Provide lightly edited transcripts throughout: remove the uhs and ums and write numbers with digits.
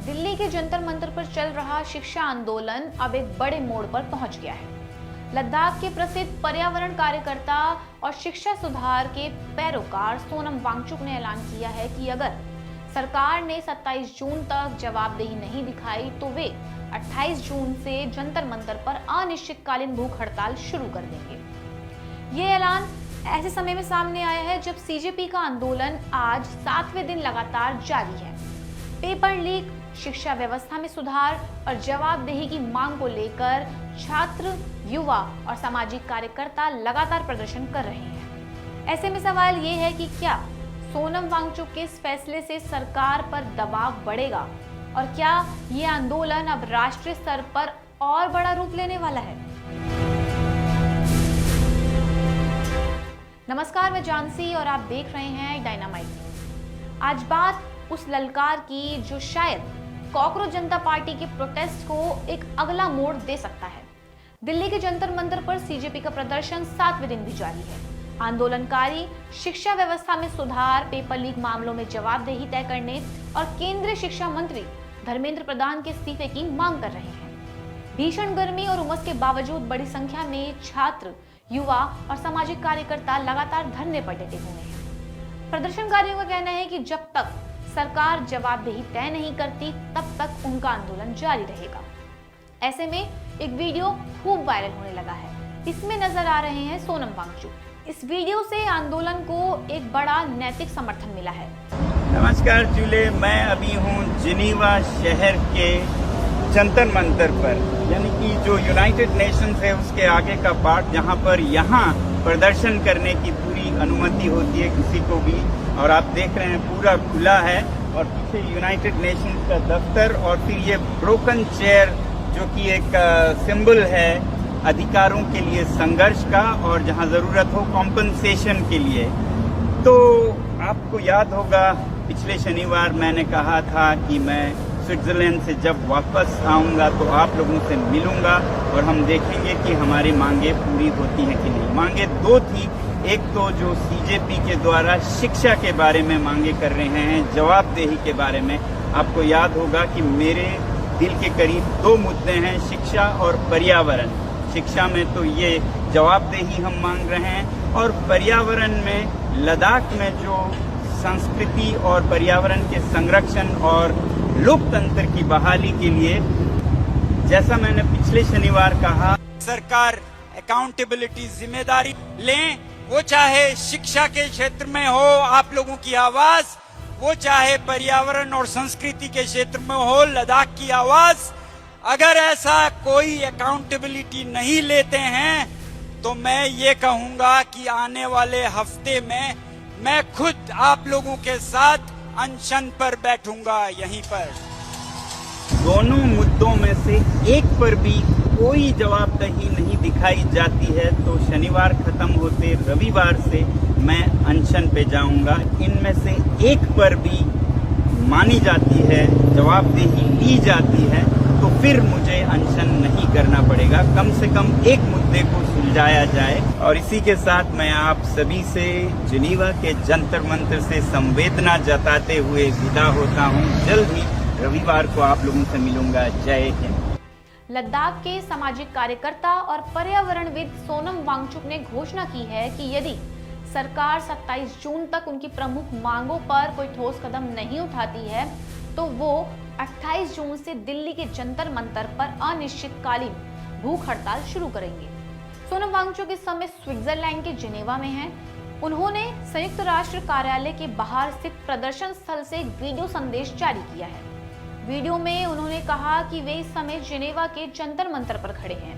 दिल्ली के जंतर मंतर पर चल रहा शिक्षा आंदोलन अब एक बड़े मोड़ पर पहुंच गया है। लद्दाख के प्रसिद्ध पर्यावरण कार्यकर्ता और शिक्षा सुधार के पैरोकार सोनम वांगचुक ने ऐलान किया है कि अगर सरकार ने 27 जून तक जवाबदेही नहीं दिखाई तो वे 28 जून से जंतर मंतर पर अनिश्चितकालीन भूख हड़ताल शुरू कर देंगे। ये ऐलान ऐसे समय में सामने आया है जब सीजेपी का आंदोलन आज 7वें दिन लगातार जारी है। पेपर लीक, शिक्षा व्यवस्था में सुधार और जवाबदेही की मांग को लेकर छात्र, युवा और सामाजिक कार्यकर्ता लगातार प्रदर्शन कर रहे हैं। ऐसे में सवाल ये है कि क्या सोनम वांगचुक के इस फैसले से सरकार पर दबाव बढ़ेगा और क्या ये आंदोलन अब राष्ट्रीय स्तर पर और बड़ा रूप लेने वाला है? नमस्कार, मैं जानसी और आप देख रहे हैं डायनामाइट। आज बात उस ललकार की जो शायद कॉकरोच जनता पार्टी के प्रोटेस्ट को एक अगला मोड़ दे सकता है। दिल्ली के जंतर मंतर पर सीजेपी का प्रदर्शन 7वें दिन भी जारी है। आंदोलनकारी शिक्षा व्यवस्था में सुधार, पेपर लीक मामलों में जवाबदेही तय करने और केंद्रीय शिक्षा मंत्री धर्मेंद्र प्रधान के इस्तीफे की मांग कर रहे हैं। भीषण गर्मी और उमस के बावजूद बड़ी संख्या में छात्र, युवा और सामाजिक कार्यकर्ता लगातार धरने पर डटे हुए हैं। प्रदर्शनकारियों का कहना है कि जब तक सरकार जवाबदेही तय नहीं करती तब तक उनका आंदोलन जारी रहेगा। ऐसे में एक वीडियो खूब वायरल होने लगा है। इसमें नजर आ रहे हैं सोनम वांगचुक। इस वीडियो से आंदोलन को एक बड़ा नैतिक समर्थन मिला है। नमस्कार जूले, मैं अभी हूँ जिनीवा शहर के जंतर मंतर पर, यानी कि जो यूनाइटेड नेशंस है उसके आगे का पार्ट, जहाँ पर यहाँ प्रदर्शन करने की पूरी अनुमति होती है किसी को भी। और आप देख रहे हैं पूरा खुला है और पीछे यूनाइटेड नेशंस का दफ्तर और फिर ये ब्रोकन चेयर जो कि एक सिंबल है अधिकारों के लिए संघर्ष का और जहां जरूरत हो कॉम्पनसेशन के लिए। तो आपको याद होगा पिछले शनिवार मैंने कहा था कि मैं स्विट्जरलैंड से जब वापस आऊंगा तो आप लोगों से मिलूंगा और हम देखेंगे कि हमारी मांगे पूरी होती हैं कि नहीं। मांगे दो थी, एक तो जो सीजेपी के द्वारा शिक्षा के बारे में मांगे कर रहे हैं, जवाबदेही के बारे में। आपको याद होगा कि मेरे दिल के करीब दो मुद्दे हैं, शिक्षा और पर्यावरण। शिक्षा में तो ये जवाबदेही हम मांग रहे हैं और पर्यावरण में लद्दाख में जो संस्कृति और पर्यावरण के संरक्षण और लोकतंत्र की बहाली के लिए, जैसा मैंने पिछले शनिवार कहा, सरकार अकाउंटेबिलिटी जिम्मेदारी लें। वो चाहे शिक्षा के क्षेत्र में हो आप लोगों की आवाज, वो चाहे पर्यावरण और संस्कृति के क्षेत्र में हो लद्दाख की आवाज। अगर ऐसा कोई अकाउंटेबिलिटी नहीं लेते हैं तो मैं ये कहूंगा कि आने वाले हफ्ते में मैं खुद आप लोगों के साथ अनशन पर बैठूंगा यहीं पर। दोनों मुद्दों में से एक पर भी कोई जवाबदेही नहीं दिखाई जाती है तो शनिवार खत्म होते रविवार से मैं अनशन पे जाऊंगा। इनमें से एक पर भी मानी जाती है, जवाबदेही ली जाती है तो फिर मुझे अनशन नहीं करना पड़ेगा। कम से कम एक मुद्दे को सुलझाया जाए। और इसी के साथ मैं आप सभी से जिनीवा के जंतर मंतर से संवेदना जताते हुए विदा होता हूँ। जल्द ही रविवार को आप लोगों से मिलूंगा। जय हिंद। लद्दाख के सामाजिक कार्यकर्ता और पर्यावरणविद सोनम वांगचुक ने घोषणा की है कि यदि सरकार 27 जून तक उनकी प्रमुख मांगों पर कोई ठोस कदम नहीं उठाती है तो वो 28 जून से दिल्ली के जंतर मंतर पर अनिश्चितकालीन भूख हड़ताल शुरू करेंगे। सोनम वांगचुक इस समय स्विट्जरलैंड के जिनेवा में हैं। उन्होंने संयुक्त राष्ट्र कार्यालय के बाहर स्थित प्रदर्शन स्थल से एक वीडियो संदेश जारी किया है। वीडियो में उन्होंने कहा कि वे इस समय जिनेवा के जंतर मंतर पर खड़े हैं,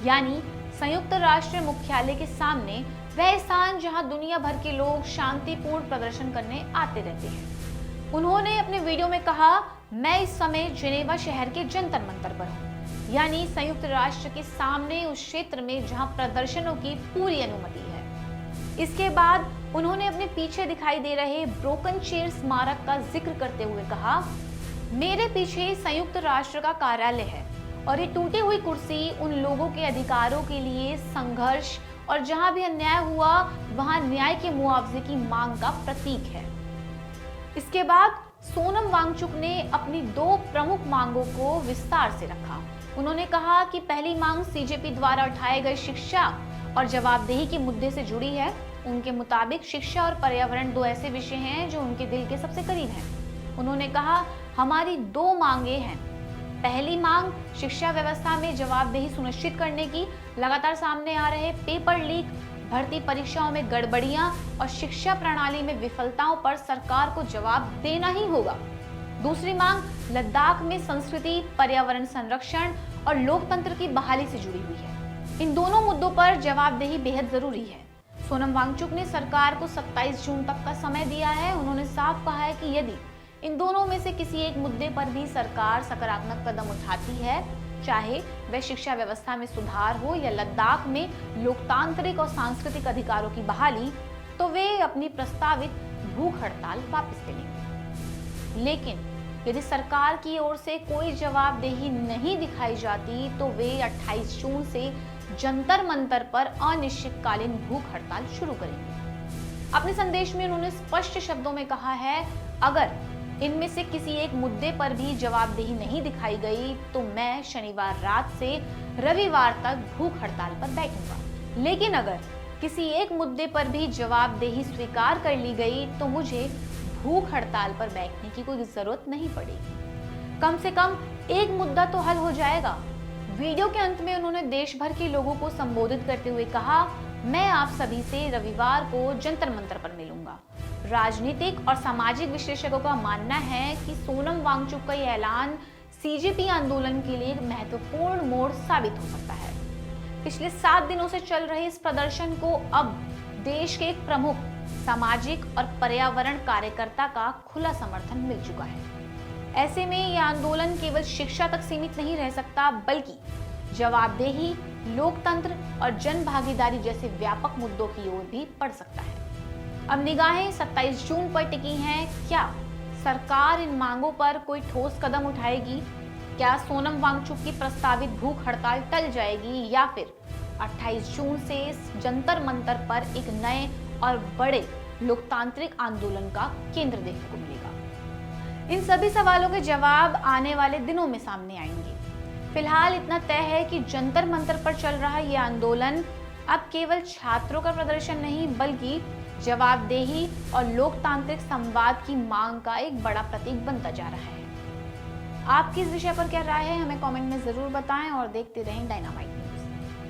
यानी संयुक्त राष्ट्र मुख्यालय के सामने, वह स्थान जहां दुनिया भर के लोग शांतिपूर्ण प्रदर्शन करने आते रहते हैं। उन्होंने अपने वीडियो में कहा, मैं इस समय जिनेवा शहर के जंतर मंतर पर हूं, यानी संयुक्त राष्ट्र के सामने उस क्षेत्र में जहां प्रदर्शनों की पूरी अनुमति है। इसके बाद उन्होंने अपने पीछे दिखाई दे रहे ब्रोकन चेयर स्मारक का जिक्र करते हुए कहा, मेरे पीछे संयुक्त राष्ट्र का कार्यालय है और ये टूटी हुई कुर्सी उन लोगों के अधिकारों के लिए संघर्ष और जहां भी अन्याय हुआ वहां न्याय के मुआवजे की मांग का प्रतीक है। इसके बाद सोनम वांगचुक ने अपनी 2 प्रमुख मांगों को विस्तार से रखा। उन्होंने कहा कि पहली मांग सीजेपी द्वारा उठाए गए शिक्षा और जवाबदेही के मुद्दे से जुड़ी है। उनके मुताबिक शिक्षा और पर्यावरण 2 ऐसे विषय हैं जो उनके दिल के सबसे करीब हैं। उन्होंने कहा, हमारी 2 मांगे हैं। पहली मांग शिक्षा व्यवस्था में जवाबदेही सुनिश्चित करने की। लगातार सामने आ रहे पेपर लीक, भर्ती परीक्षाओं में गड़बड़ियां और शिक्षा प्रणाली में विफलताओं पर सरकार को जवाब देना ही होगा। दूसरी मांग लद्दाख में संस्कृति, पर्यावरण संरक्षण और लोकतंत्र की बहाली से जुड़ी हुई है। इन दोनों मुद्दों पर जवाबदेही बेहद जरूरी है। सोनम वांगचुक ने सरकार को 27 जून तक का समय दिया है। उन्होंने साफ कहा है कि यदि इन दोनों में से किसी एक मुद्दे पर भी सरकार सकारात्मक कदम उठाती है, चाहे वह शिक्षा व्यवस्था में सुधार हो या लद्दाख में लोकतांत्रिक और सांस्कृतिक अधिकारों की बहाली, तो वे अपनी प्रस्तावित भूख हड़ताल वापस ले लेंगे। लेकिन यदि सरकार की ओर से कोई जवाबदेही नहीं दिखाई जाती, तो वे 28 जून से जंतर मंतर पर अनिश्चितकालीन भूख हड़ताल शुरू करेंगे। अपने संदेश में उन्होंने स्पष्ट शब्दों में कहा है, अगर इनमें से किसी एक मुद्दे पर भी जवाबदेही नहीं दिखाई गई, तो मैं शनिवार रात से रविवार तक भूख हड़ताल पर बैठूंगा। लेकिन अगर किसी एक मुद्दे पर भी जवाबदेही स्वीकार कर ली गई, तो मुझे भूख हड़ताल पर बैठने की कोई जरूरत नहीं पड़ेगी। कम से कम एक मुद्दा तो हल हो जाएगा। वीडियो के अंत में उन्होंने देश भर के लोगों को संबोधित करते हुए कहा, मैं आप सभी से रविवार को जंतर मंतर पर मिलूंगा। राजनीतिक और सामाजिक विशेषज्ञों का मानना है कि सोनम वांगचुक का यह ऐलान सीजेपी आंदोलन के लिए एक महत्वपूर्ण मोड़ साबित हो सकता है। पिछले 7 दिनों से चल रहे इस प्रदर्शन को अब देश के एक प्रमुख सामाजिक और पर्यावरण कार्यकर्ता का खुला समर्थन मिल चुका है। ऐसे में यह आंदोलन केवल शिक्षा तक सीमित नहीं रह सकता, बल्कि जवाबदेही, लोकतंत्र और जन भागीदारी जैसे व्यापक मुद्दों की ओर भी बढ़ सकता है। अब निगाहें 27 जून पर टिकी हैं। क्या सरकार इन मांगों पर कोई ठोस कदम उठाएगी? क्या सोनम वांगचुक की प्रस्तावित भूख हड़ताल टल जाएगी, या फिर 28 जून से इस जंतर मंतर पर एक नए और बड़े लोकतांत्रिक आंदोलन का केंद्र देखने को मिलेगा? इन सभी सवालों के जवाब आने वाले दिनों में सामने आएंगे। फिलहाल इतना तय है कि जंतर मंतर पर चल रहा ये आंदोलन अब केवल छात्रों का प्रदर्शन नहीं, बल्कि जवाबदेही और लोकतांत्रिक संवाद की मांग का एक बड़ा प्रतीक बनता जा रहा है। आपकी इस विषय पर क्या राय है, हमें कमेंट में जरूर बताएं और देखते रहें डायनामाइट।